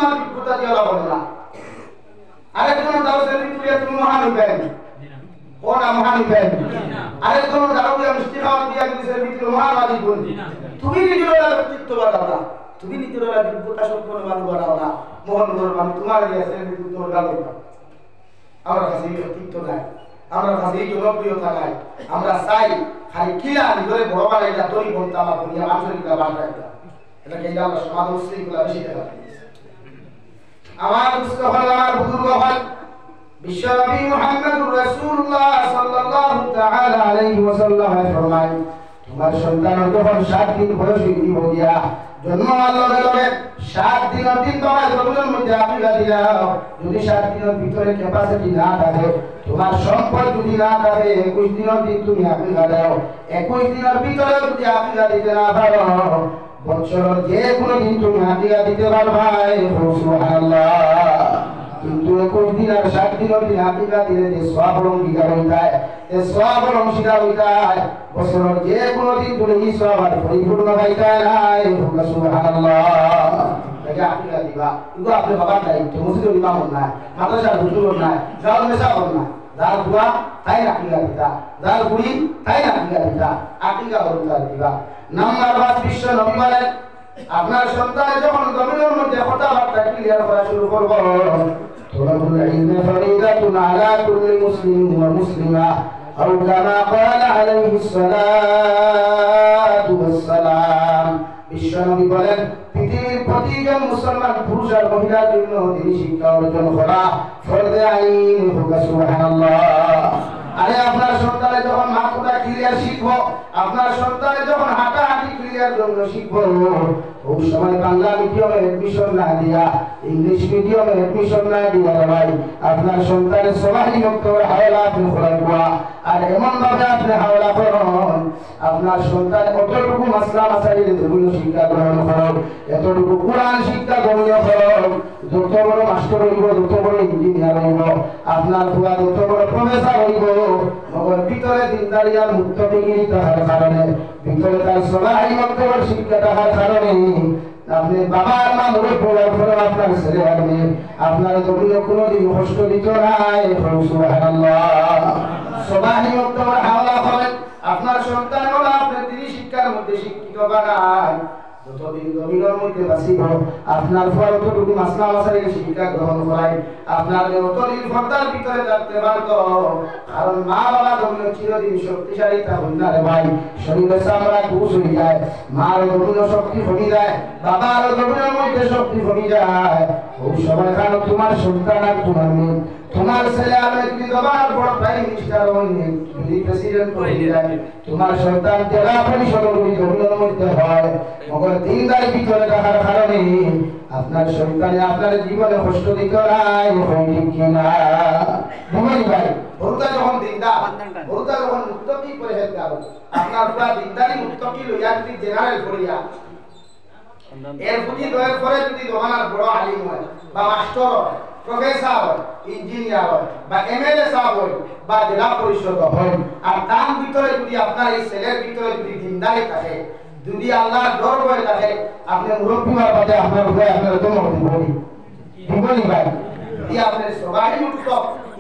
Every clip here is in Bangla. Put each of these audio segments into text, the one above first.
তোমার বিজ্ঞতা দিয়ে লাভ হবে না। আরেকজন দাওয়াতের ভিতরে তুমি মহান হইবেন, কোন মহান হইবেন। আরেকজন দাওয়াতে মিষ্টি খাওয়া দিয়া দিছে ভিতরে মহান আদি বল। তুমি নিজের ব্যক্তিত্ব বাড়াও না, তুমি নিজের বিজ্ঞতা সম্পন্ন মানুষ বাড়াও না। মোহন মানুষ তোমার দিয়েছে বিজ্ঞতা বাড়াও না। আমার কাছে ব্যক্তিত্ব নাই, আমার কাছে জনপ্রিয়তা নাই। আমরা চাই খালি কিলা নিজের বড় বাড়াইটা তৈরি করতে আমার দুনিয়া আঞ্চলিকতা বাড়াইটা। এটা কে আমরা সমাজ উশৃঙ্খলা বেশি দেখা দিয়েছে। আমার বুঝতে হল আমার বুজুর্গ হল বিশ্বনবী মুহাম্মদুর রাসূলুল্লাহ সাল্লাল্লাহু তাআলা আলাইহি ওয়াসাল্লাম ফরমায়, তোমার সন্তান যখন 7 দিন বয়স হইয়া জন্ম লগে লগে 7 দিনের দিন তোমার জন্মের মধ্যে আকিকা দিলাও। যদি 7 দিনের ভিতরে ক্যাপাসিটি না থাকে, তোমার সম্পদ যদি না থাকে, 21 দিনের দিন তুমি আকিকা দাও। 21 দিনের ভিতরে যদি আকিকা দিতে না পারো, বছরের যে কোনো দিন তুমি আকিকা দিতে পারবা। সুবহানাল্লাহ। কিন্তু 21 দিন আর 7 দিনের দিন আকিকা দিলে যে সওয়াব অঙ্গীকার হয়ে যায়, এই সওয়াব অঙ্গীকার হয়ে যায়। বছরের যে কোনো দিন তুমি এই সওয়াব আর পরিপূর্ণ পাইতে নাই। সুবহানাল্লাহ। এটা আকিকা দিবা, কিন্তু আপনি বাবার দায়িত্ব, মসজিদের ইমাম নাই, মাদ্রাসার হুজুর নাই, জাল মেসাব নাই, যার বুয়া তাই আকিকা দিতা, যার বুড়ি তাই আকিকা দিতা। আকিকা হরতা দিবা। নাম্বার 5 বিশ্ব নবী বলেন, আপনার সন্তান যখন জমিনের মধ্যে কথাবার্তা ক্লিয়ার করা শুরু করব, তলাবুল ইলমি ফরিদাতুন আলা কুল্লি মুসলিম ওয়া মুসলিমা আও কামা ক্বালা আলাইহিস সালাতু ওয়াস সালাম। বিশ্ব নবী বলেন, পৃথিবীর প্রতিজন মুসলমান পুরুষ আর মহিলার জন্য দিনী শিক্ষা অর্জন করা ফরজে আইন। সুবহানাল্লাহ। আরে আপনার সন্তানে যখন মাথা ক্লিয়ার শিখবো, আপনার সন্তানে যখন হাঁটাহাঁটি ক্লিয়ার জন্য শিখবো, ওই সময় বাংলা মিডিয়ামে এডমিশন না দিয়া, ইংলিশ মিডিয়ামে এডমিশন না দিয়া ভাই, আপনার সন্তানের সবাই মক্তবের হাওলা আপনি খোলাইবা। আর এমন ভাবে আপনি হাওলা করুন, আপনার সন্তান কতটুকু মাসলা মাসাইলে ধর্মীয় শিক্ষা গ্রহণ করুন, এতটুকু কোরআন শিক্ষা গ্রহণ করুন। যত বড় মাস্টার হইব, যত বড় ইঞ্জিনিয়ার হইব, আপনার বুয়া যত বড় প্রফেসর হইব, মগর ভিতরে দিনদারি আর মুক্তবিগিরি তাহার কারণে, ভিতরে তার সবাই মক্তবের শিক্ষা তাহার কারণে আপনি বাবার মা মরে পড়ার পরে আপনার ছেলে হবে, আপনার জমিনে কোনোদিন কষ্ট দিত নাই। সুবহানাল্লাহ। সবাই মক্তবের হাওলা করেন, আপনার সন্তান হলো আপনার দিনী শিক্ষার মধ্যে শিক্ষিত বানায়। যতদিন জমিনের মধ্যে বাঁচিব, আপনার পর যতটুকু মাসলা মাসাইল শিক্ষা গ্রহণ করাই, আপনার যতদিন পর্দার ভিতরে থাকতে পারত। কারণ মা বাবা জমিন চিরদিন শক্তিশালী তা হই না রে ভাই। শরীরে চামড়া কুশ হয়ে যায়, মার জমিন শক্তি কমে যায়, বাবার জমিনের মধ্যে শক্তি কমে যায়। ওই সময় কারণ তোমার সন্তান আর তোমার মেয়ে, তোমার ছেলে আমি যদি তোমার বড় প্রাইম মিনিস্টার হইনি, যদি প্রেসিডেন্ট হয়ে যায়, তোমার সন্তান জেলা পরিষদ জমিনের মধ্যে হয়, মগর দিনদারি ভিতরে থাকার কারণে আপনার সন্তানে আপনার জীবনে কষ্ট দিতে নাই। ঠিক কিনা বুঝলি ভাই? বড়টা যখন দিনদার, বড়টা যখন মুক্তকি করে হেলতে হবে, আপনার পুরা দিনদারি মুক্তকি লইয়া যদি জেনারেল করিয়া এর বুঝি দয়ের পরে যদি দোকানার বড় আলিম হয় বা মাস্টার হয়, প্রফেসর হয়, ইঞ্জিনিয়ার হয় বা এমএলএ সাহেব হয় বা জেলা পরিষদ হয়, আর তার ভিতরে যদি আপনার এই ছেলের ভিতরে যদি দিনদারি থাকে, যদি আল্লাহর ডর ভয় থাকে, আপনি মুরব্বী হওয়ার বাদে আপনার ভয় আপনার দমক দিবনি। দিবনি ভাই? এই আপনার সবাই মুক্ত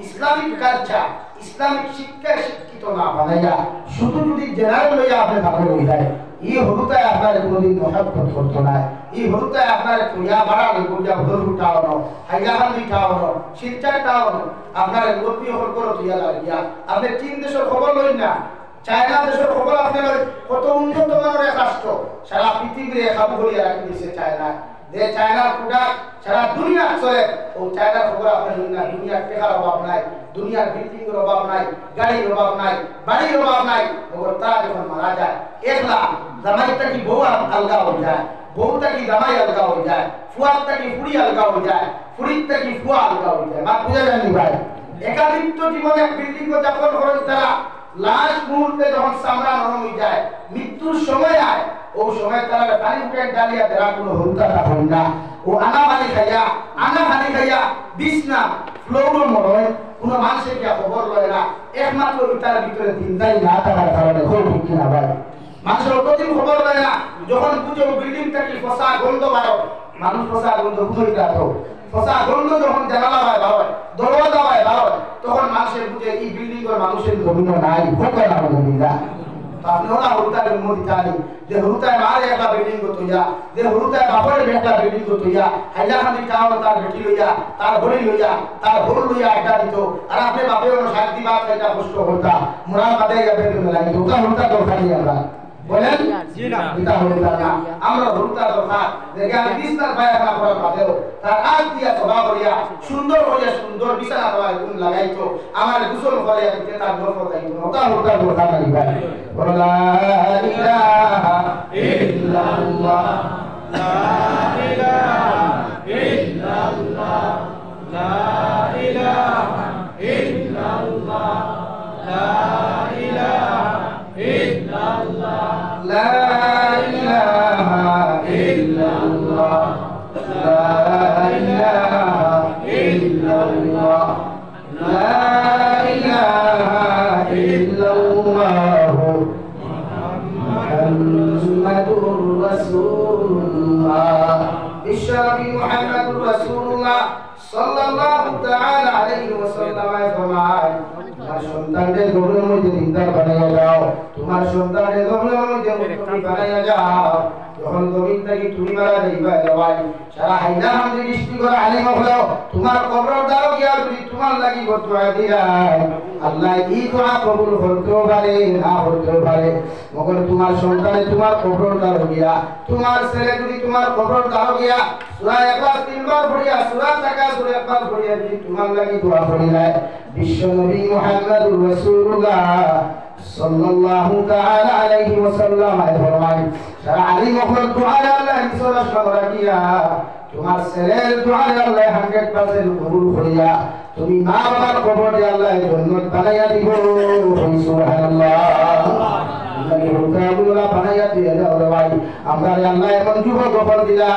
ইসলামিক কালচার, ইসলামিক শিক্ষা শিক্ষিত না বানাইয়া শুধু যদি জেনারেল লইয়া আপনি ভালো হয়ে যায়, এই হরুতায় আপনার কোনোদিন মহাব্বত করতো না। এই হরুতায় আপনার কুইয়া বাড়ানো, কুইয়া ভোর উঠাওয়ানো, হাইলাহান উঠাওয়ানো, শিলচার টাওয়ানো, আপনার মুরব্বী হল করো তুইয়া লাগিয়া। আপনি 3 দেশের খবর লই না, চায়না দেশের খবর আপনি কত উন্নত মানের এক রাষ্ট্র, সারা পৃথিবীর খাবু করিয়া রাখি দিচ্ছে চায়না। যে চায়নার প্রোডাক্ট সারা দুনিয়া চলে, ও চায়নার খবর আপনি লই না। দুনিয়ার টেকার অভাব নাই, দুনিয়ার বিল্ডিং এর অভাব নাই, গাড়ির অভাব নাই, বাড়ির অভাব নাই। মগর তারা যখন মারা যায়, একলা জামাইটা কি বউ আলগা হয়ে যায়, বউটা কি জামাই আলগা হয়ে যায়, ফুয়ারটা কি ফুড়ি আলগা হয়ে যায়, ফুড়িরটা কি ফুয়া আলগা হয়ে যায়। মা বুঝা যায়নি ভাই? একাকিত্ব জীবনে বিল্ডিং যাপন করেন তারা, লাস্ট মুহূর্তে যখন চামড়া নরম হয়ে যায়, মৃত্যুর সময় আয়, ও সময় তারা পানি উঠে ডালিয়া দেওয়া কোনো হত্যা হয় না। ও আনা পানি খাইয়া বিছনা ফ্লোর মরে, কোনো মানুষের কি খবর লয় না। একমাত্র তার ভিতরে দিনদারি না থাকার কারণে খুব ঠিক কিনা ভাই? মানুষের অতদিন খবর লয় না, যখন বুঝো বিল্ডিংটা কি ফসা গন্ধ বারো, মানুষ পচা গন্ধ বুঝতে তো পচা গন্ধ যখন জানালা হয় বার হয় দরওয়াজা হয় বার হয় তখন মানুষের বুঝে এই বিল্ডিং এর মানুষের জমিন নাই হোকা না জমিনা আপনি ওরা হরুতার মধ্যে জানি যে হরুতায় মারে একটা বিল্ডিং করতইয়া যে হরুতায় বাপরের একটা বিল্ডিং করতইয়া হাইলাখান্দি টাউন তার বেটি লইয়া তার ঘড়ি লইয়া তার ঘর লইয়া একটা দিত আর আপনি বাপের শান্তি বাদ এটা কষ্ট করতা মোরা বাদে যাবে লাগে ওটা হরুতা দরকার নেই আমরা বলেন জি না এটা হরুতা না আমরা হরুতা দরকার দেখে আমি বিছনার পায়খানা করার বাদেও তার আগ দিয়া সভা করিয়া সুন্দর বিছানা দেওয়া গুণ লাগাইতো আমার গোসল করিয়া দিতে তার নফল দাইতো ওটা হরুতা দরকার নাই ভাই লা ইলাহা ইল্লাল্লাহ লা ইলাহা ইল্লাল্লাহ লা ইলাহা ইল্লাল্লাহ লা ইলাহা ইল্লাল্লাহ লা ইলাহা ইল্লাল্লাহ লা ইলাহা ইল্লাল্লাহ লা ইলাহা ইল্লাল্লাহ মুহাম্মাদুর রাসূলুল্লাহ বিশ্বনবী মুহাম্মাদুর রাসূলুল্লাহ সাল্লাল্লাহু তাআলা আলাইহি ওয়াসাল্লাম ফরমায় তোমার সন্তানদের গর্ভের মধ্যে দিনদার বানাইয়া যাও তোমার সন্তানদের গর্ভের মধ্যে মুত্তাকি বানাইয়া যাও যখন জমিন থেকে তুমি মারা যাইবা যাওয়াই সারা হাইলা হামদি দৃষ্টি করে আলিম হলো তোমার কবর দাও গিয়া যদি তোমার লাগি বদুয়া দিলাই আল্লাহ এই দোয়া কবুল করতেও পারে না করতেও পারে মগর তোমার সন্তানে তোমার কবর দাও গিয়া তোমার ছেলে যদি তোমার কবর দাও গিয়া সূরা ইখলাস তিনবার পড়িয়া সূরা তাকাসুর একবার পড়িয়া যদি তোমার লাগি দোয়া করিলাই বিশ্বনবী মুহাম্মদুর রাসূলুল্লাহ সাল্লাল্লাহু তাআলা আলাইহি ওয়াসাল্লাম ফরমায় সারা আলিম হল দোয়া আল্লাহ বিশ্বরাস করা গিয়া তোমার ছেলের দোয়া আল্লাহ 100% কবুল করিয়া তুমি মা বাবার কবরে আল্লাহ জান্নাত বানাইয়া দিব সুবহানাল্লাহ আল্লাহ বানাইয়া দিয়ে দাও রে ভাই আমরা আল্লাহ এমন যুবক কবর দিলা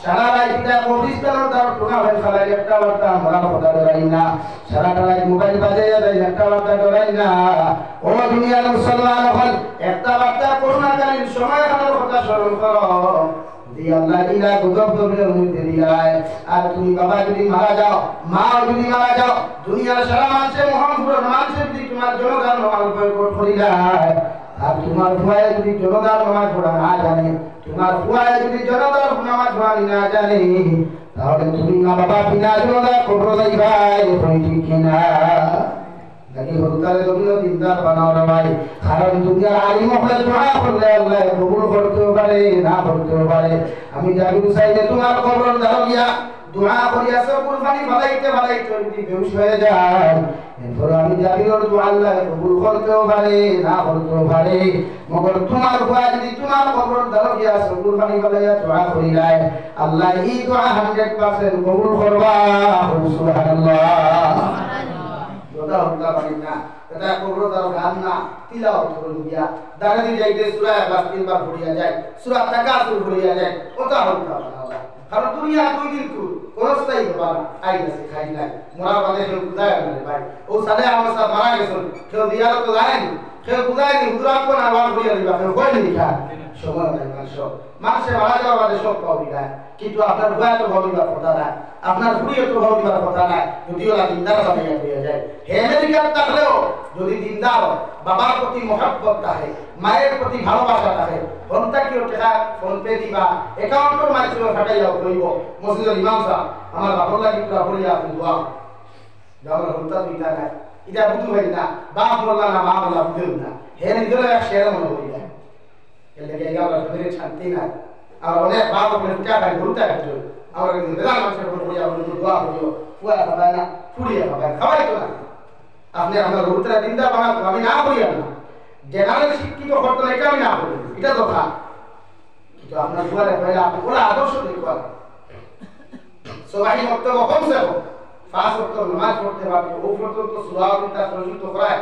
সারা রাতটা কবরস্থানের দাও টুনা হয়ে খালাই একটা বার্তা আমরা কথা ধরাই না সারাটা রাত মোবাইল বাজাইয়া দেয় একটা বার্তা ধরাই না ও দুনিয়ার মুসলমান হল একটা বার্তা করোনাকালীন সময় আমার কথা স্মরণ করো দি আল্লাহ ইলা গজব গজবের মধ্যে দিলায় আর তুমি বাবা যদি মারা যাও মা যদি মারা যাও দুনিয়ার সারা মানুষের মোহাম্মদ মানুষের যদি তোমার জনগণ নামাজ বয়কট করিলায় আর তোমার ফুয়ায় যদি জনগণ নামাজ পড়া না জানে তোমার ফুয়ায় যদি জনগণ নামাজ পড়া না জানে তাহলে তুমি মা বাবা বিনা জনগণ কবর যাইবাই ঠিক কিনা নাকি হরতালে তুমি দিনদার বানাও রে ভাই কারণ দুনিয়ার আলিম হলে দোয়া করলে আল্লাহ কবুল করতে পারে না করতে পারে আমি জানি চাইলে তোমার কবর দাও গিয়া দোয়া করিয়া সব কুরবানি ফলাইতে যদি বেহুশ হয়ে যায় এরপর আমি জানি ওর দোয়া আল্লাহ কবুল করতে পারে না করতে পারে মগর তোমার দোয়া যদি তোমার কবর দাও গিয়া সব কুরবানি ফলাইয়া দোয়া করিলাই আল্লাহ এই দোয়া 100% কবুল করবা সুবহানাল্লাহ ওটা হত্যা পারি না এটা কবর দাও গান না তিলাওয়াত করে দিয়া দাঁড়াতে যাইতে সূরা ইখলাস তিনবার পড়িয়া যায় সূরা তাকাসুর পড়িয়া যায় ওটা হত্যা পারা কারণ দুনিয়া দুই দিন কোনস্তাই হবা না আইছে খাই নাই মোরা বাদে কেউ বুঝায় না ভাই ও সালে আমার সাথে মারা গেছেন কেউ দিয়ার তো জানেন কেউ বুঝায়নি হুজুরা কোন আবার পড়িয়া দিবা কেউ কই নি খা সময় নাই মানুষে মারা যাওয়ার বাদে সব পাবি না কিন্তু আপনার ভয় তো ভাবিবার কথা না আপনার ভুড়িয়ে তো ভাবিবার কথা না যদিও না দিনদার বানিয়ে হয়ে যায় হে আমেরিকার থাকলেও যদি দিনদার বাবার প্রতি মহব্বত থাকে মায়ের প্রতি ভালোবাসা থাকে ফোনটা কেউ টাকা ফোন পে দিবা অ্যাকাউন্টের মাধ্যমে ফাটাইয়াও কইব মসজিদের ইমাম সাহেব আমার বাবার লাগি পুরা পড়িয়া আপনি দোয়া যাওয়ার হত্যা দিতা না এটা বুঝু হয় না বাপ বললা না মা বললা বুঝেও না হে নিজের এক শেয়ার মনে করি যায় এর লেগে এগাবার ফেরে শান্তি নাই আর অনেক বাপ বলে ফুটা খাই ঘুরতে আসছো আমরা কিন্তু বেলা মানুষের ফোন করিয়া বলি দোয়া করিও ফুয়া খাবায় না ফুড়িয়ে খাবায় খাওয়াই তো না আপনি আপনার ঘুরতে দিনটা বানাবো আমি না করিয়া না জেনারেল শিক্ষিত করতে এটা আমি না করি এটা দরকার কিন্তু আপনার ফুয়ারে পয়লা ওরা আদর্শ দেখবা সবাই বক্তব্য কমসে কম 5 ওয়াক্ত নামাজ পড়তে পারবে ও পর্যন্ত সূরা কিতাব সহিত করায়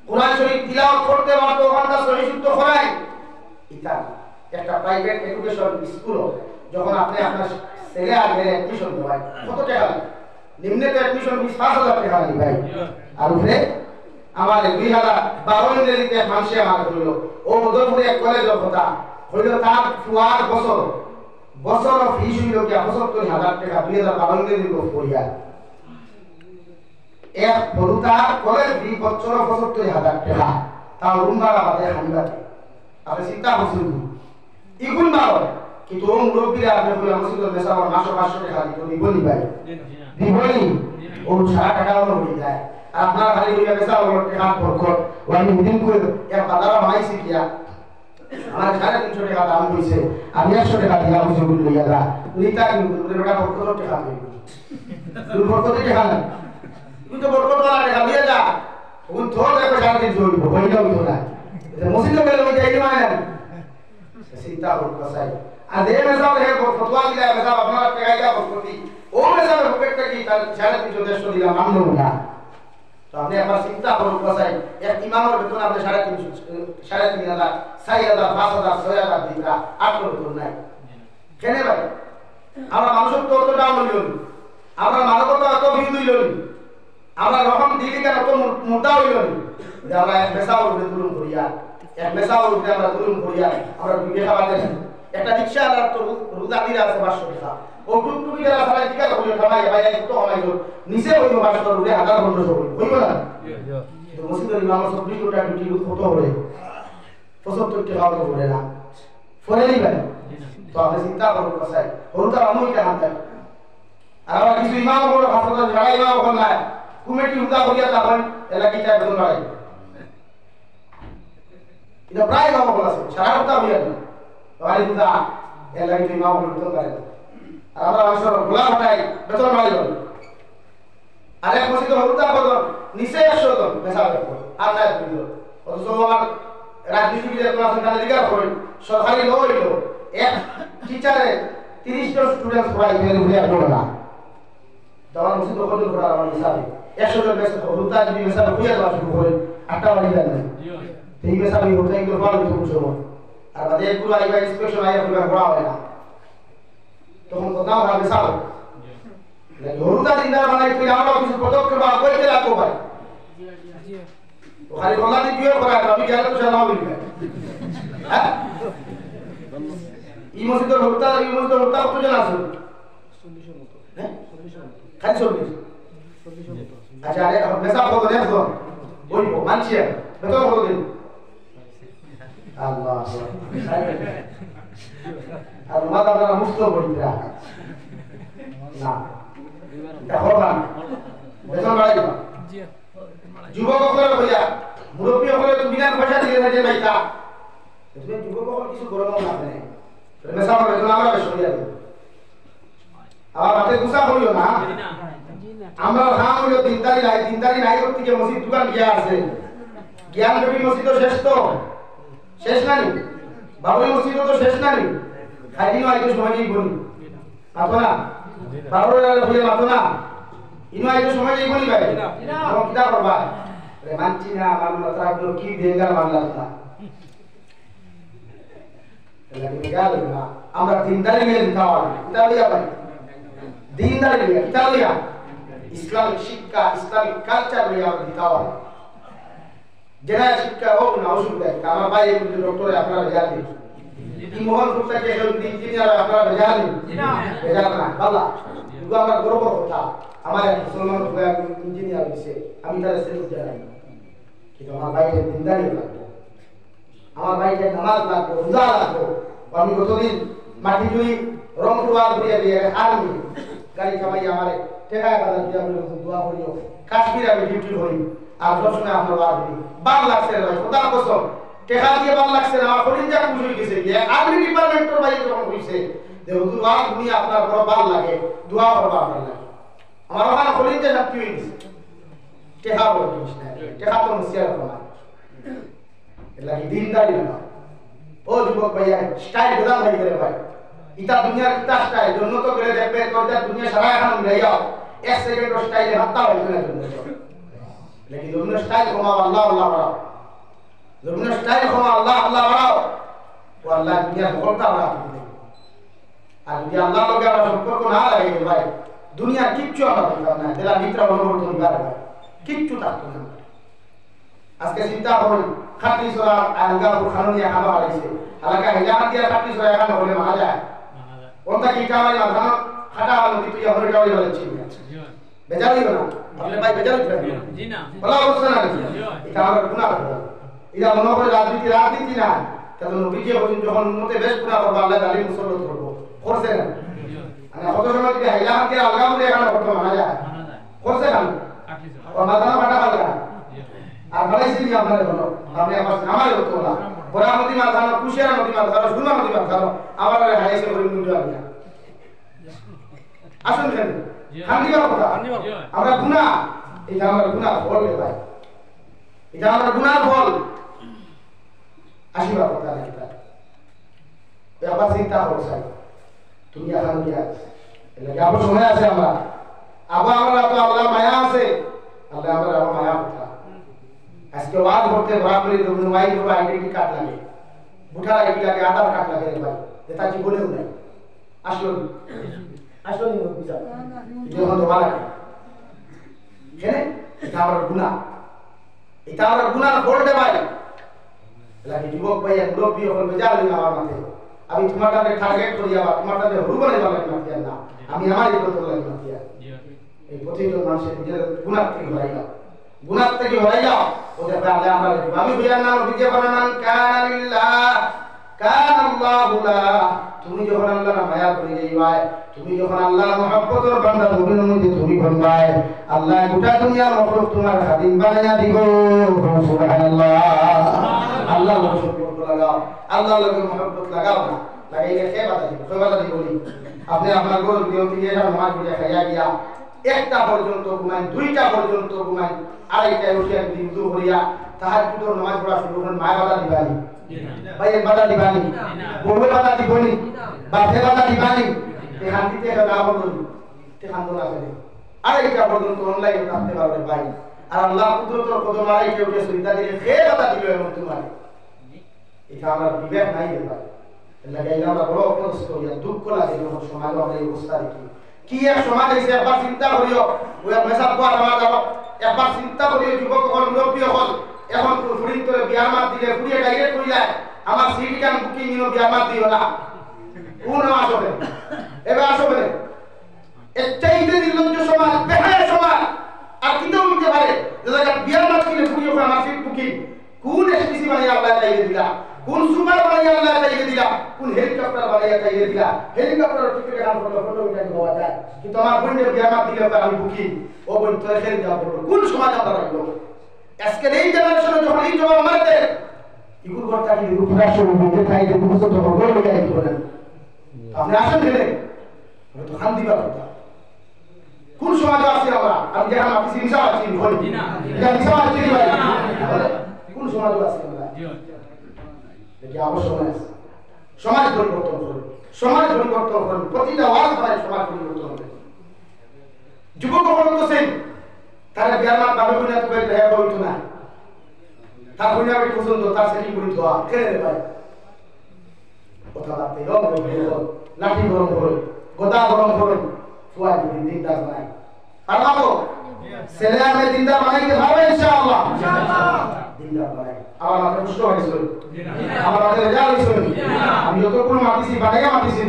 কোরআন শরীফ তিলাওয়াত করতে পারবে ওখানটা সহিত করায় এটা একটা প্রাইভেট এডুকেশন স্কুল যখন আপনি আপনার ছেলে আর মেয়ে এডমিশন দেওয়ায় কত টাকা লাগে নিম্নে তো এডমিশন ফিস 5000 টাকা লাগে ভাই আর উপরে আমার 2012 ইংরেজিতে মানুষে আমার হইল ও মধুপুরে এক কলেজের কথা হইল তার ফুয়ার বছর বছর ফিস হইল কি ৭৫,০০০ টাকা ২০১২ দিব পড়িয়া এক বড়ুতার কলেজ ফি বছর ৭৫,০০০ টাকা তাও রুম ভাড়া বাদে হানিবাতে আপনি চিন্তা করছেন ইগুন ভালো কিন্তু ও মুরব্বীরা আপনি বলে মসজিদের মেসা মাসে ৫০০ টাকা দিত দিবনি ভাই দিবনি ও সারা টাকাও হয়ে যায় আর আপনারা খালি হইয়া মেসা ওর টাকা বরকত ও আমি দিন করে এক বাজার মাইছি কিয়া আমার ৩৫০ টাকা দাম হইছে আমি ১০০ টাকা দিয়া বুঝে বলি লইয়া যা নিতা কিন্তু বেটা বরকত টাকা নেই তুই বরকত টাকা না তুই তো বরকত वाला টাকা দিয়া যা ওন তো দেখো ৩৫০ হইব হইলাও তো না মসজিদে গেলে ওই যাই মানে চিন্তা করতে চাই আর এই মেসাব হে ফতোয়া দিলা মেসাব আপনারা টাকা দিয়া বরকতি ও মেসাবে পকেটটা কি তার ৩৫০ দিলা মানলো না তো আপনি একবার চিন্তা করুন চাই এক ইমামের বেতন আপনি ৩৫০০ ৪,০০০ ৫,০০০ ৬,০০০ দিলা ৮ বেতন নাই কেন ভাই আমরা মানুষের তো অতটা হইল আমরা মানবতা অত ভিড় হইল আমরা রকম দিলি কেন অত মোটা হইল যে আমরা এক মেসাও উঠে দুলুম করিয়া এক মেসাও উঠে আমরা দুলুম করিয়া আমরা বিবেক খাওয়াতে একটা রিক্সা আলার তো রোজা দিয়ে আছে ৫০০ টাকা ও টুকটুকি যারা সারা টিকা হইল খামাই ভাই এক তো হমাইল নিচে হইল ৫০০ উঠে ১,৫০০ হইল না তো মসজিদের ইমাম সব দুইটা ডিউটি কত হবে ৭৫ টাকা হবে না ফলে নিবেন তো আপনি চিন্তা করুন কোথায় হরুতা আমইটা হাতে আর আবার কিছু ইমাম বড় হাসপাতাল যারা ইমাম ওখানে নাই কমিটি উদা করিয়া তখন এলাকাটা বেতন বাড়াই এটা প্রায় ইমাম বলা আছে সারা উদা হইয়া না বাড়ি উদা এলাকাটা ইমাম বেতন বাড়াই আর আমরা আসলে গোলা হটাই বেতন বাড়াই আর এক মসজিদে হরুতা বদল নিচে ১০০ জন মেসা করব আর নাই দিল অথচ আমার রাজনীতিবিদের ক্লাস এখানে লিখা হয় সরকারি লো হইল এক টিচারে ৩০ জন স্টুডেন্টস পড়াই বের হইয়া পড়ে না তখন মসজিদ কত পড়া আমার হিসাবে ১০০ জন মেসা হরুতা যদি মেসা হইয়া যাওয়া শুরু করে ৮টা বাজে যায় না এই মেসা হই হরুতা এগুলো পড়া হইতো বুঝো আর বাদে এগুলো আইবা ইন্সপেকশন আইয়া পড়া হয় না তখন কোথাও ভাবে সাও হরুতা দিনদার বানাই তুই আমরা কিছু পদক্ষেপ বা কইতে রাখো ভাই খালি গলা দিয়ে বিয়ে করা আমি গেলে তো জানা হবে হ্যাঁ এই মসজিদের হরুতা কত জন আছে ৪০ মতো হ্যাঁ ৪০ খালি ৪০ আচ্ছা আরে মেসা কত দেখো ওই মানছি বেতন কত দিন আল্লাহ আর মাথা দ্বারা মুক্ত করিতা না দেখো না বেতন বাড়াইবা যুবক সকলে হইয়া মুরব্বী সকলে তুমি বিনা পয়সা দিয়ে থাকে ভাইটা তুমি যুবক সকল কিছু গরম না দেয় মেসা হবে তুমি আমরা বেশ হইয়া আবার রাতে গুসা হইও না আমরা খাম হইল দিনদারি নাই করতে গিয়ে মসজিদ দোকান গিয়া আছে জ্ঞান দেবী মসজিদ শেষ তো শেষ নানি বাবুই মসজিদ তো শেষ নানি খাইদিনও আইতো সময় নেই বলি মাতো না বাবুর হইয়া মাতো না ইনো আইতো সময় নেই বলি ভাই তখন কিতা করবা মানছি না মানলা তাহলে কি দেঙ্গার মানলা না আমরা দিনদারি নিয়ে দিতে হবে এটা হইয়া ভাই দিনদারি নিয়ে কিতা হইয়া ইসলামিক শিক্ষা ইসলামিক কালচার হইয়া দিতে হবে যেটা শিক্ষা হোক না অসুবিধা আমার ভাই ডক্টরে আপনারা জানেন কি মোহন থেকে ইঞ্জিনিয়ার আপনারা জানেন বেজার না বাবা এগুলো আমার গর্ব কথা আমার এক মুসলমান ইঞ্জিনিয়ার হয়েছে আমি তার সেলুট জানাই কিন্তু আমার ভাইকে দিনদারি লাগবে আমার ভাইকে নামাজ লাগবে রোজা লাগবে আমি গতদিন মাটি জুই রংপুর ঘুরিয়ে দিয়ে আর্মি গাড়ি খামাই আমার টেকা বাজার দিয়ে আমি দোয়া করিও কাশ্মীর আমি ডিউটি করি আর দর্শনে আপনার বার করি বার লাগছে ভাই কোথাও কসম টেকা দিয়ে বার লাগছে না আমার কলিজা খুশি হয়ে গেছে গিয়ে আর্মি ডিপার্টমেন্টের ভাই যখন হইছে যে হুজুর ওয়াজ তুমি আপনার বড় বার লাগে দোয়া করবা আপনার লাগে আমার ওখানে কলিজা শক্তি হয়ে গেছে টেকা বড় জিনিস না টেকা তো মুসিয়া রাখো না এলা কি দিনদারি না ও যুবক ভাইয়া স্টাইল বদল হয়ে গেলে ভাই ইতা দুনিয়ার কিতা স্টাইল জন্য তো করে দেখবে তোদের দুনিয়া সারা এখন মিলাইয়া এক সেকেন্ড স্টাইলে হাতটা হইবে না জন্য लेकिन दुनिया स्टाइल को अल्लाह अल्लाह बढ़ाओ दुनिया स्टाइल को अल्लाह अल्लाह बढ़ाओ वो अल्लाह दुनिया बोलता बढ़ा আর যদি আল্লাহ লগে আমরা সম্পর্ক না লাগে ভাই দুনিয়া কিচ্ছু আমরা করতাম না যারা মিত্র অনুবর্তন করে কিচ্ছু থাকতো না আজকে চিন্তা করুন খাটি সোরা আলগাপুর খানুনিয়া খাওয়া হয়েছে এলাকা হিজাহাত দিয়ে খাটি সোরা এখানে হলে মারা যায় ওটা কি কামাই মাথা খাটা নদী তুই আমার এটা বলে বলছি বেজার হইবে না আপনি ভাই বেজার হইবে জি না বলা অবস্থা না এটা আমার গুনাহ এটা মনে করে রাজনীতি না তাহলে নবীজি যখন উম্মতে বেশ গুনাহ করবে আল্লাহ জালিম মুসল্লত করব করছে না মানে কত সময় কি হাইলা হাতে আলগা করে এখানে করতে মানা যায় করছে না ও মাথা ফাটা ফাটা আর বলাইছি নি আপনারে বলো আপনি আমার হতো না বড় নদী মাথা না কুশিয়ারা নদী মাথা না সুরমা নদী মাথা না আমার হাইছে করে মুন্ডু আনিয়া আসুন কেন খান্দিবার কথা আমরা গুনাহ এটা আমরা গুনাহ ফল ভাই এটা আমরা গুনাহ ফল আসিবার কথা না এটা ব্যাপার চিন্তা করছে তুমি এখন কি আছে এলাকা আবার সময় আছে আমরা আমরা তো আল্লাহ মায়া আছে আল্লাহ আমরা মায়া কথা আজকে ওয়াজ করতে বরাবরই তো মোবাইল তো আইডেন্টি কার্ড লাগে ভোটার আইডি লাগে আধার কার্ড লাগে রে ভাই এটা জীবনেও নাই আসলে নি বুঝা যখন তো ভালো কেন এটা আমার গুনাহ ফলতে ভাই লাগে যুবক ভাই মুরব্বী হল বেজার হই আমার মাথায় আমি তোমারটাকে টার্গেট করি আবার তোমারটাকে হুরবানে বানাই মাতিয়া না আমি আমারই করতে লাগি মাতিয়া এই প্রতিজন মানুষের নিজের গুনাহ থেকে হরাইয়া ওদের আল্লাহ আমরা আমি বিয়ার নাম বিজয় বানান কানা লিল্লাহ কানা আল্লাহু লা তুমি যখন আল্লাহর মায়া করে যাইবাই তুমি যখন আল্লাহর মহব্বতের বান্দা নবীর মধ্যে তুমি বনবাই আল্লাহ গোটা দুনিয়ার মখলুক তোমার খাদিম বানায়া দিব সুবহানাল্লাহ আল্লাহর মহব্বত লাগাও আল্লাহর লগে মহব্বত লাগাও না লাগাইলে খেবাদা দিব বলি আপনি আপনার গোল বিয়তি দিয়ে নামাজ পড়ে খাইয়া গিয়া একটা পর্যন্ত ঘুমাই দুইটা পর্যন্ত ঘুমাই আড়াইটায় উঠে বিন্দু হইয়া তাহাজ্জুদের নামাজ পড়া শুরু করেন মায় বাধা দিবানি ভাইয়ের বাধা দিবানি বউয়ের বাধা দিবনি বাপের বাধা দিবানি এখান থেকে না বলুন এখান তো আসলে আড়াইটা পর্যন্ত অনলাইনে থাকতে পারবে ভাই আর আল্লাহ কুদরতের কদম আড়াইটা উঠে সুবিধা দিলে খেয়ে বাধা দিল এমন তোমার এটা আমার বিবেক নাই রে ভাই লাগাইলে আমরা বড় অপদস্থ হইয়া দুঃখ লাগে যখন সমাজ আমরা এই অবস্থা দেখি কি এক সমাজ এসে একবার চিন্তা করিও ওই মেসাব পর আমার যাব একবার চিন্তা করিও যুবক হল মুরব্বী হল এখন ফুড়ির তোরে বিয়ার মাত দিলে ফুড়িয়ে ডাইরেক্ট কইলা আমার সিটি কান বুকিং নিও বিয়ার মাত দিও না কোন আসবে এবার আসবে একটাইতে নির্লজ্জ সমাজ বেহায়া সমাজ আর কি তো বলতে পারে যেটা বিয়ার মাত দিলে ফুড়িয়ে আমার সিট বুকিং কোন এসপিসি বানিয়ে আল্লাহ চাইয়ে দিলা কোন সুপার বানিয়ে আল্লাহ চাইয়ে দিলা কোন হেলিকপ্টার বানিয়ে চাইয়ে দিলা হেলিকপ্টার টিকিট কাম করলে ফটো উঠাই দেওয়া যায় কিন্তু আমার বন্ধের বিয়ার মাত দিলে আমি বুকিং ও বন্ধ তোরে খেলে যাওয়া পড়লো কোন সমাজ আমরা রাখবো আজকে এই জেনারেশনে যখন এই জবাব মারতে ইগুর করতে কি ইগুর পুরা শুরু হয়ে যায় যে বুঝতে তো বড় হয়ে যায় কি বলেন আপনি আসেন গেলে তো খান দিবা কথা কোন সমাজ আছে আমরা আমি যেখানে আপনি সিনসা আছি বলি না এটা নিসা আছি ভাই কোন সমাজ আছে আমরা দেখি অবশ্যই আছে সমাজ পরিবর্তন করুন প্রতিটা ওয়াজ হয় সমাজ পরিবর্তন হবে যুবক বলতেছেন তারা বিয়ার বাবা গুনা তো বের হয়ে হইতো না তার গুনা বের পছন্দ তার সেটি করি তো কেন রে ভাই কথা বার্তা রং রং লাঠি গরম করে গোদা গরম করে ফুয়াই দিনদার বানাই পারবো ছেলে আমি দিনদার বানাইতে পারবো ইনশাআল্লাহ দিনদার বানাই আমার মাথা কষ্ট হয়েছিল আমার মাথা রেজাল্ট হয়েছিল আমি যতক্ষণ মাতিছি বানাইয়া মাতিছি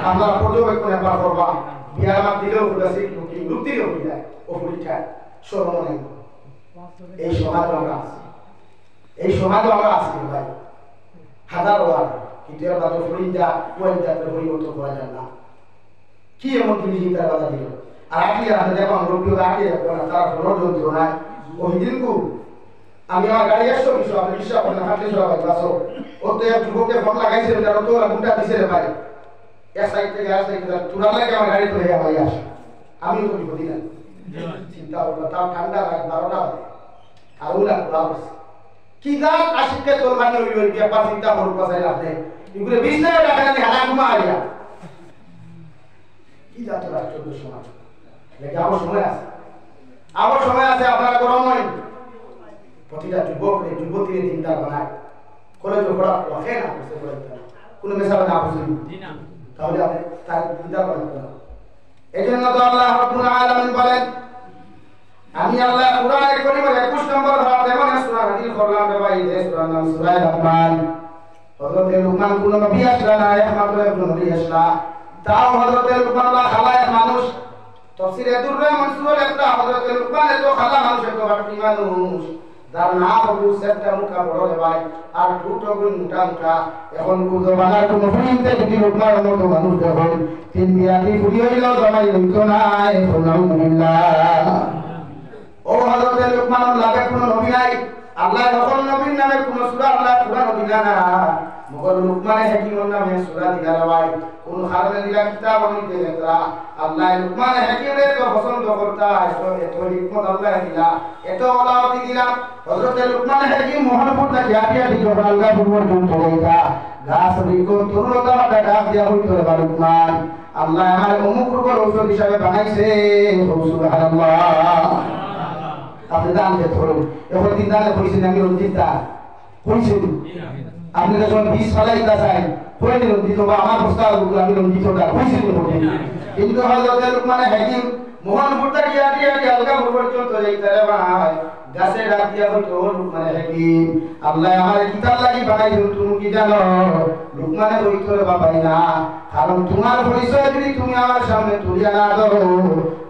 আপনারা পর্যবেক্ষণ একবার করবা বিয়ার মাত দিলেও কাছে কি রূপ দিলেও কি যায় ও পরীক্ষা শরম নাই এই সমাজ আমরা আছি ভাই হাজার ওয়ার কিন্তু এর বাদে ফরিদা ওয়াইদা পরিবর্তন করা যায় না কি এমন তুমি চিন্তার কথা দিল আর আপনি আপনাদের দেখো রোগী আগে তারা কোনো যন্ত্রণায় ওই দিনকু আমি আমার গাড়ি আসছো কিছু আপনি বিশ্বাস করেন হাঁটলে সব বাসো ও তো এক যুবকের ফোন লাগাইছিলেন তার তো গুন্ডা দিছে রে ভাই এক সাইড থেকে আর সাইড থেকে তুরাল লাগে আমার গাড়ি তো হয়ে ভাই আসে আমি তো বিপদি না চিন্তা করলো তাও ঠান্ডা রাত 12টা আর ওলা ক্লাউস কি গাছ আশিককে তোর মানে ওই ব্যাপার চিন্তা করব পাছাই আপনি এগুলো 20 টাকা নিয়ে হালা ঘুমা আইয়া কি জাত রাষ্ট্র সমাজ লেগে আমার সময় আছে আপনারা গরম হয় প্রতিটা যুবতীর চিন্তা বানায় কলেজে পড়া রাখে না বুঝতে পারেন কোনো মেশাবে না বুঝুন তাহলে আপনি তার চিন্তা করেন না এজন্য তো আল্লাহ রাব্বুল আলামিন বলেন আমি আল্লাহ কোরআনে কারীমের 21 নম্বর ধারা এমন সূরা নাযিল করলাম রে ভাই এই সূরার নাম সূরা রহমান হযরত লুকমান কোন নবী আসলা না রহমাতুল্লাহ ইবনে নবী আসলা তাও হযরত লুকমান খালায় মানুষ তাফসীরে দুররা মনসুর একটা হযরত লুকমান এত খালা মানুষ এত বাড়তি মানুষ যার নাম হলো সেটা মুখা বড় রে ভাই আর দুটো গুণ মোটা মোটা এখন বুঝো বানার কোনো ফিনতে যদি লুকমান মতো মানুষ দেখুন তিন বিয়াতি ফুরি হইল জমাই হইতো না আলহামদুলিল্লাহ ও হযরত লুকমান লাগে কোনো নবী নাই আল্লাহ যখন নবীর নামে কোন সূরা আল্লাহ কুরআন দিলা না মগর লুকমান হাকিমের নামে সূরা দিলা ভাই কোন খারনে দিলা কিতাব নিতে লেখা আল্লাহ লুকমান হাকিমের তো পছন্দ করতা এত হিকমত আল্লাহ দিলা এত ওলাওতি দিলা হযরত লুকমান হাকিম মোহাম্মদটা জাতিয়া দিতো আল্লাহ পর্যন্ত হইতা গাছ রিকো তরুলতা মাটা ডাক দিয়া হইতো রে লুকমান আল্লাহ আমার অমুক রূপের ঔষধ হিসাবে বানাইছে সুবহানাল্লাহ আপনি জানতে ধরুন এখন দিন দাঁড়ে কইছেন আমি রঞ্জিতটা কইছেন আপনি যখন বীজ ফলাইতা চাই কই দিন রঞ্জিত বা আমার প্রস্তাব আমি রঞ্জিতটা কইছেন কিন্তু হযরত লুকমান হাকিম মোহনপুরটা গিয়া দিয়া আলগা পর্যন্ত যাইতে রে ভাই গাছে ডাক দিয়া হইতো লুকমান হাকিম আল্লাহ আমার কিতাব লাগি বানাইছো তুমি কি জানো লুকমানে কইতো রে বাবাই না কারণ তোমার পরিচয় যদি তুমি আমার সামনে তুলিয়া না ধরো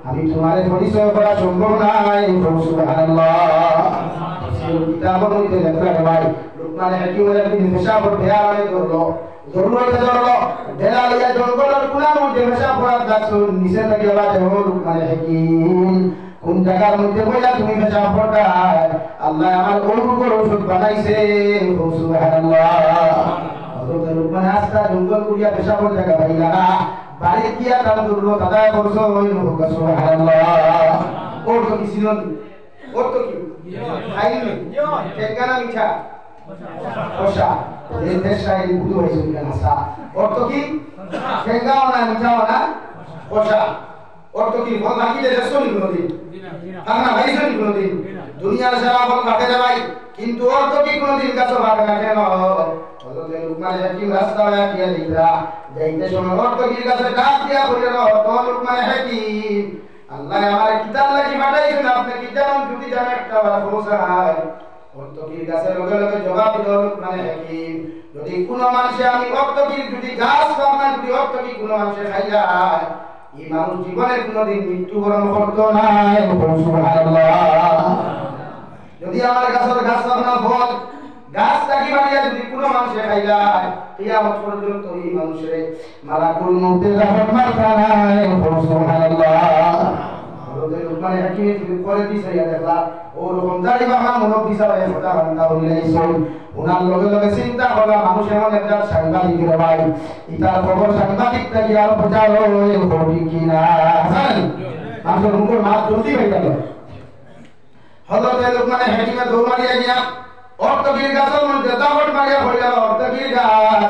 আমি তোমার পরিচয় করা সম্ভব নাই সুবহানাল্লাহ কিতাব হইতে লেখা রে ভাই লুকমান হাকিমের একদিন পেশাব দেয়ালে ধরলো জরুরতে ধরলো দেয়ালিয়া জঙ্গলের কোনার মধ্যে পেশাব করার গাছ নিচে থেকে বাজে ও লুকমান হাকিম কোন জায়গার মধ্যে বইলা তুমি পেশাব করতাই আল্লাহ আমার অনুকূল ঔষধ বানাইছে সুবহানাল্লাহ হযরত লুকমান আস্তা জঙ্গল কুড়িয়া পেশাব করতে জায়গা পাইলা না বাড়ি গিয়া তার দুর্গ দাদা করছো ওই লোক সুবহানাল্লাহ ওর তো কি ছিল ওর তো কি খাইনি কেগানা মিঠা কোষা এই দেশাই বুঝু হইছে কেন আসা ওর তো কি কেগাও না মিঠাও না কোষা ওর তো কি বল বাকি দেশ তো কোনদিন না ভাইছো নি কোনদিন দুনিয়ার সারা বল কাটে যায় ভাই কিন্তু ওর তো কি কোনদিন কাছে ভাগ না কেন হযরত লুকমান হাকিম রাস্তায় গিয়া দিলা যাইতে সময় ওর তো কি কাছে ডাক দিয়া বলল তো লুকমান হাকিম আল্লাহ আমার কিতাব লাগি পাঠাইছেন আপনি কি জানেন যদি জানেন একটা বড় পৌঁছায় ওর তো কি কাছে লগে লগে জবাব দিল লুকমান হাকিম যদি কোন মানুষে আমি ওর তো কি যদি গাছ পাবনা যদি ওর তো কি কোন মানুষে খাই যায় এই মানুষ জীবনে কোনদিন মৃত্যুবরণ করতো না সুবহানাল্লাহ যদি আমার গাছের গাছ পাবনা ফল গাছ থাকি বাড়িয়া যদি কোনো মানুষে খাই যায় কিয়ামত পর্যন্ত এই মানুষের মালাকুল মউতের রহমত মারতা নাই সুবহানাল্লাহ হযরত লুকমান হাকিম তুমি পরে দিছে দেখলা ওরকম দাড়ি বাবা মুরব্বি সাহেব কথা বান্দা হইলেইছেন উনার লগে লগে চিন্তা করা মানুষ এমন একটা সাংবাদিক রে ভাই ইতার খবর সাংবাদিকটা কি আর প্রচার হয় হবি কিনা জানেন মানুষের মুখের মাত জলদি হয়ে গেল হযরত লুকমান হাকিমে দৌড় মারিয়া গিয়া অর্থগির গাছের মধ্যে দাবট মারিয়া হইল অর্থগির গাছ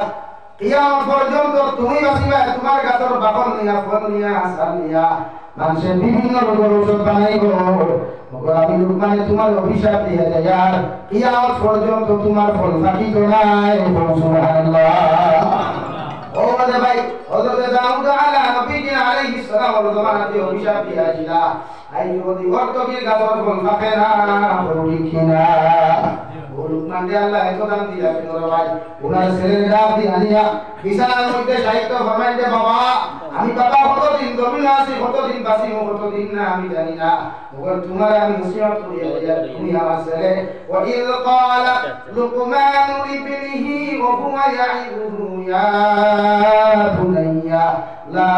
কিয়ামত পর্যন্ত তুমি বাঁচিবা তোমার গাছের বাকল নিয়া ফল নিয়া সার নিয়া মানুষের বিভিন্ন রোগের ঔষধ বানাইব মগর আমি লুকমানে তোমার অভিশাপ দিয়ে যায় কিয়ামত পর্যন্ত তোমার ফল থাকিত নাই সুবহানাল্লাহ ও বলে ভাই হযরত দাউদ আলাইহিস সালাম ওর জমানাতে অভিশাপ দিয়েছিল আই যদি অর্থগির গাছের ফল থাকে না হবি কিনা লুকমান দে আল্লাহ এত দাম দিয়া কেন রে ভাই ওনার ছেলের ডাক দি আনিয়া বিছানার মধ্যে সাহিত্য ফরমাইতে বাবা আমি বাবা কতদিন জমিন আছি কতদিন বাঁচি কতদিন না আমি জানি না ওগর তোমার আমি নসিহত করিয়া দিয়া তুমি আমার ছেলে ওয়া ইয ক্বালা লুকমান লিবনিহি ওয়া হুয়া ইয়াইদুহু ইয়া বুনাইয়া লা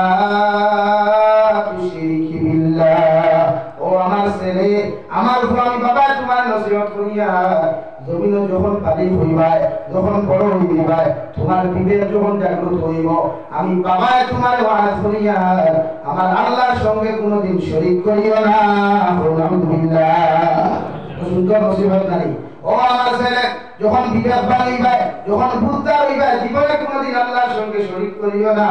তুশরিক বিল্লাহ ও আমার ছেলে আমার আমি বাবা তোমার নসিহত করিয়া জমিন যখন পানি হইবায় যখন বড় হইবায় তোমার বিবেক যখন জাগ্রত হইব আমি বাবা তোমার ওয়াজ করিয়া আমার আল্লাহর সঙ্গে কোনোদিন শরীক করিও না আলহামদুলিল্লাহ সুন্দর নসিহত নারী ও আমার ছেলে যখন বিবেক বাড়িবায় যখন বুদ্ধা হইবায় জীবনে কোনোদিন আল্লাহর সঙ্গে শরীক করিও না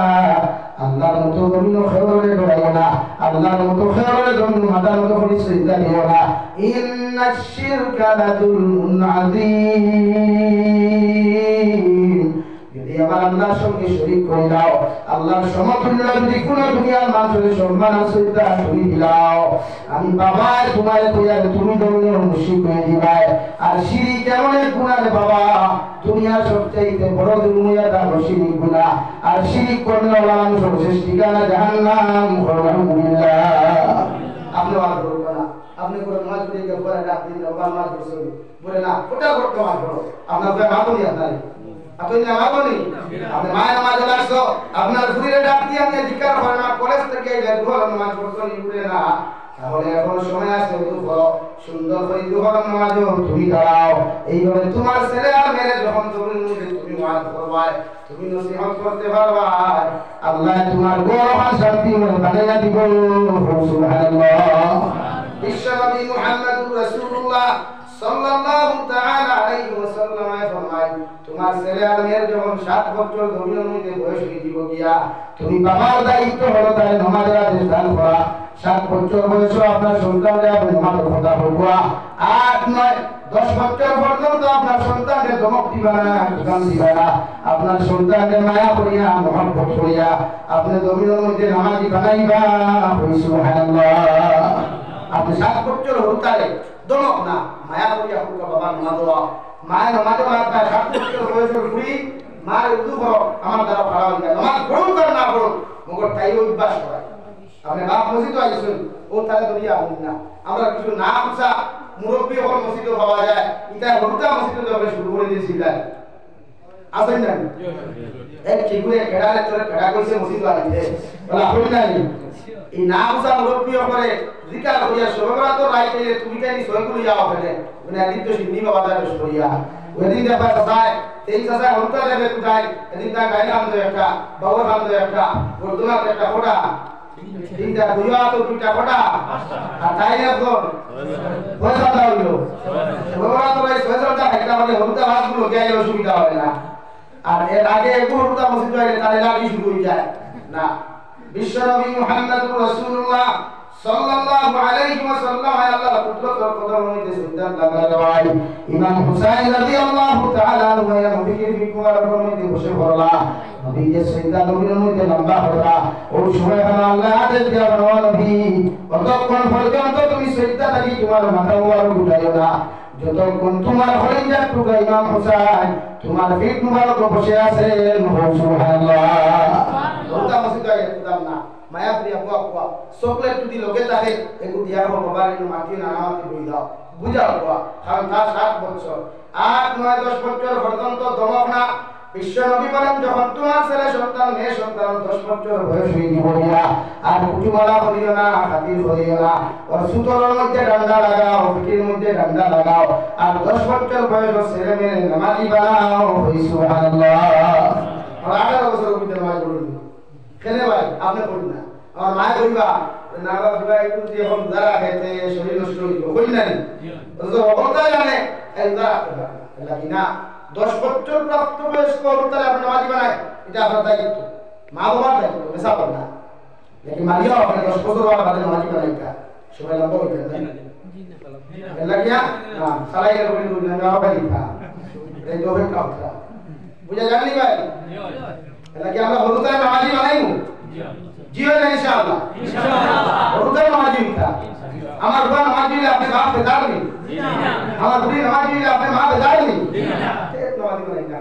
আল্লাহর মতো জমিন খেওরে ডরাইও না আল্লাহর মতো খেওরে জমিন মাথার মতো করে সিজদা দিও না ইন্নাশ শিরকা লাযুলমুন আযীম যদি আমার বান্দার সঙ্গে শরীক করে দাও আল্লাহর সমতুল্য যদি কোন দুনিয়ার মানুষের সম্মান আছে তা তুমি দিলাও আমি বাবা তোমার কইয়া তুমি দুনিয়ার মুশরিক হয়ে দিবাই আর শিরিক এমন এক গুনাহ রে বাবা দুনিয়ার সবচেয়ে বড় দুনিয়াটা হলো শিরিক গুনাহ আর শিরিক করলে আল্লাহ মানুষের ঠিকানা জাহান্নাম আলহামদুলিল্লাহ আপনি ওয়াজ করবেন না আপনি কোন নামাজ পড়ে পরে রাত দিন ওয়াজ নামাজ পড়ছেন বলে না ওটা করতে নামাজ পড়ো আপনার কয় মা বলি আপনি নামাজ পড়ি আপনি মা নামাজ লাগছো আপনার ফুরিরে ডাক দিয়ে আপনি জিকার করেন না কলেজ থেকে বের হল নামাজ পড়ছেন বলে না তাহলে এখন সময় আছে একটু বড় সুন্দর করে দুবার নামাজ তুমি দাঁড়াও এইভাবে তোমার ছেলে আর মেয়ে যখন তুমি ওয়াজ করবা তুমি নসিহত করতে পারবা আল্লাহ তোমার গৌরব আর শান্তি বানাইয়া দিব সুবহানাল্লাহ বিশ্বনবী মুহাম্মদুর রাসূলুল্লাহ সাল্লাল্লাহু তাআলা আলাইহি ওয়াসাল্লাম ফরমায় তোমার ছেলে আর মেয়ের যখন 7 বছর জমিনের মধ্যে বয়স হয়ে যাব গিয়া তুমি বাবার দায়িত্ব হলো তার নামাজের আদেশ দান করা 7 বছর বয়সে আপনার সন্তানকে আপনি নামাজের কথা বলবা 8 9 10 বছর পর্যন্ত আপনার সন্তানকে ধমক দিবা না গান দিবা না আপনার সন্তানকে মায়া করিয়া মহব্বত করিয়া আপনি জমিনের মধ্যে নামাজি বানাইবা সুবহানাল্লাহ আপনি 7 বছর হতারে দমক না মায়া করিয়া হুকা বাবা নামাজ দাও মায়ের নামাজ মার পায় 7 বছর বয়সের বুড়ি মার উদু করো আমার দ্বারা খারাপ হয়ে যায় নামাজ পড়ুন আর না পড়ুন মগর তাই অভ্যাস করায় আপনি বাপ মসজিদে আইছেন ও তাহলে দরিয়া হন না আমরা কিছু নাম সা মুরব্বী হল মসজিদে পাওয়া যায় এটা হরুতা মসজিদে যাবে শুরু করে দিয়েছিলেন আসেন না এক চিগুরে কেডালে তোরে কেডা কইছে মসজিদে আইছে বলা হই নাই এই নাম সা মুরব্বী করে জিকার করিয়া সবরা তো রাইতে তুমি তাই সয়গুলো যাও ফেলে মানে আদিন তো সিন্নি বাবা দা করিয়া ওদিন দেখা যায় তেই সাসা হরুতা দেবে কোথায় এদিন তা গাইলাম তো একটা বাবা নাম তো একটা বর্তমান একটা ফোটা তিনটা দুইয়া তো দুইটা ফোটা আর তাই না তো পয়সা দাও হলো বাবা তো ভাই পয়সাটা একটা মানে হরুতা ভাতগুলো গাইলে অসুবিধা হয় না আর এর আগে হরুতা মসজিদ হইলে তাহলে লাগি শুরু হয়ে যায় না বিশ্বনবী মুহাম্মদুর রাসূলুল্লাহ সাল্লাল্লাহু আলাইহি ওয়াসাল্লাম আল্লাহর কুদরতের কথা হইতে সিদ্ধান্ত লাগালো ভাই ইমাম হুসাইন রাদিয়াল্লাহু তাআলা আনহু এর নবীকে বিকুয়ার মধ্যে বসে পড়লা নবীকে সিদ্ধান্ত নবীর মধ্যে লম্বা হলা ও সময় হলো আল্লাহ আদেশ দিয়া বলো নবী কতক্ষণ পর্যন্ত তুমি সিদ্ধান্তটি তোমার মাথা উপর উঠাইও না যতক্ষণ তোমার হলিজা টুকা ইমাম হুসাইন তোমার পিঠ মুবারক বসে আছেন সুবহানাল্লাহ ওটা মসজিদে একদম না মায়া প্রিয়া বুয়া চকলেট যদি লগে থাকে একটু দিয়া হো বাবার এনে মাটি না নামাতে বই দাও বুঝাও বুয়া কারণ তার 7 বছর 8 9 10 বছর পর্যন্ত দমক না বিশ্বনবী বলেন যখন তোমার ছেলে সন্তান মেয়ে সন্তান 10 বছর বয়স হয়ে গিয়া আর কুটিমালা করিও না খাতির করিও না ওর সুতোর মধ্যে ডান্ডা লাগাও পিঠের মধ্যে ডান্ডা লাগাও আর 10 বছর বয়স ছেলে মেয়ে নামাজি বানাও সুবহানাল্লাহ আর 18 বছর ভিতরে নামাজ পড়ুন কেন ভাই আপনি পড়ুন না আমার মা কইবা না বাবা একটু দিয়ে এখন যারা খেতে শরীর নষ্ট হইব কই নাই তো অবস্থা জানে এই যারা লাগি না 10 বছর প্রাপ্ত বয়স্ক অবস্থায় আপনি নামাজি বানায় এটা আপনার দায়িত্ব মা বাবার দায়িত্ব মেসা করে না লেকিন মালিয়া আপনি 10 বছর ওয়ালা বাদে নামাজি বানাইতা সময় লম্বা হইতে না লাগিয়া না সালাইয়ের বলি দুই না বাবা লিখা এই দোহে কাউটা বুঝা জানি ভাই লাগি আমরা হলুদায় নামাজি বানাইমু জি হয় না ইনশাআল্লাহ হলুদায় নামাজি হইতা আমার বাবা নামাজি হইলে আপনি বাপ বেদার নি আমার বুড়ি নামাজি হইলে আপনি মা বেদার নি নামাজি বানাই না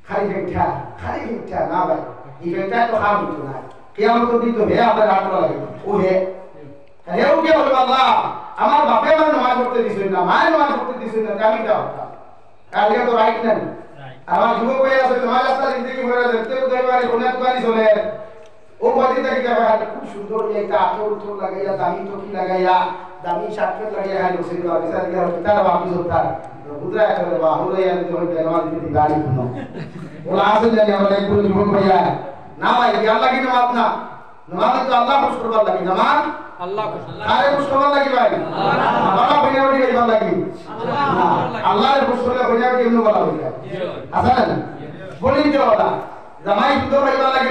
খালি একটা না ভাই এই একটা তো হাম হইতো না কিয়ামত দিন তো হে আপনার রাতরা লাগে ও হে হেও কে বলবো আল্লাহ আমার বাপে আমার নামাজ পড়তে দিছেন না মায়ের নামাজ পড়তে দিছেন না আমি দাও কালকে তো রাইট না আমার যুবক ভাই আছে নামাজ আসলে জিন্দেগি ভরে দেখতে দেবারে কোনাত বাড়ি চলে ও বাড়ি থেকে যাবে খুব সুন্দর একটা আতর লাগাইয়া দামি টকি লাগাইয়া দামি শার্ট লাগাইয়া হাই বসে দিবা বিচার দিয়া তার বাপি সত্তার বুদরা করে বাহুরে আমি তো নামাজ দিতে গাড়ি কোনো ওলা আছে জানি আমরা এক পুরো যুবক ভাইয়া না ভাই আল্লাহ কি নামাজ না নামাজ তো আল্লাহ খুশ করবার লাগি নামাজ আল্লাহ খুশ আরে খুশ করবার লাগি ভাই বাবা বইনা বলি গাইবার লাগি আল্লাহ খুশ করলে বইনা কেমন বলা হইছে আছেন বলি দিও ওলা জামাই সুন্দর গাইবার লাগি